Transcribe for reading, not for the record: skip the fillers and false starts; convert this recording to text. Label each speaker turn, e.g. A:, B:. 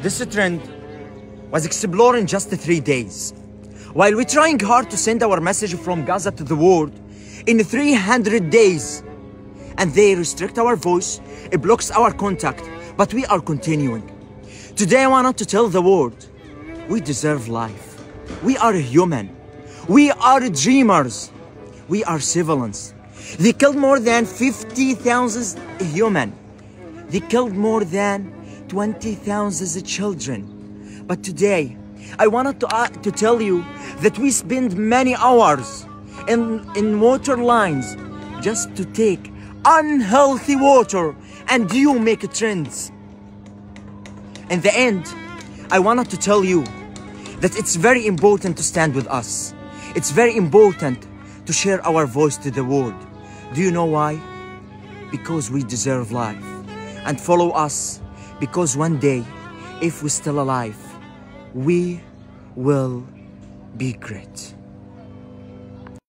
A: This trend was explored in just 3 days. While we're trying hard to send our message from Gaza to the world in 300 days, and they restrict our voice, it blocks our contact, but we are continuing. Today I wanted to tell the world, we deserve life. We are human. We are dreamers. We are civilians. They killed more than 50,000 human. They killed more than 20,000 children. But today, I wanted to tell you that we spend many hours in water lines just to take unhealthy water, and you make trends. In the end, I wanted to tell you that it's very important to stand with us. It's very important to share our voice to the world. Do you know why? Because we deserve life. And follow us, because one day, if we're still alive, we will be great.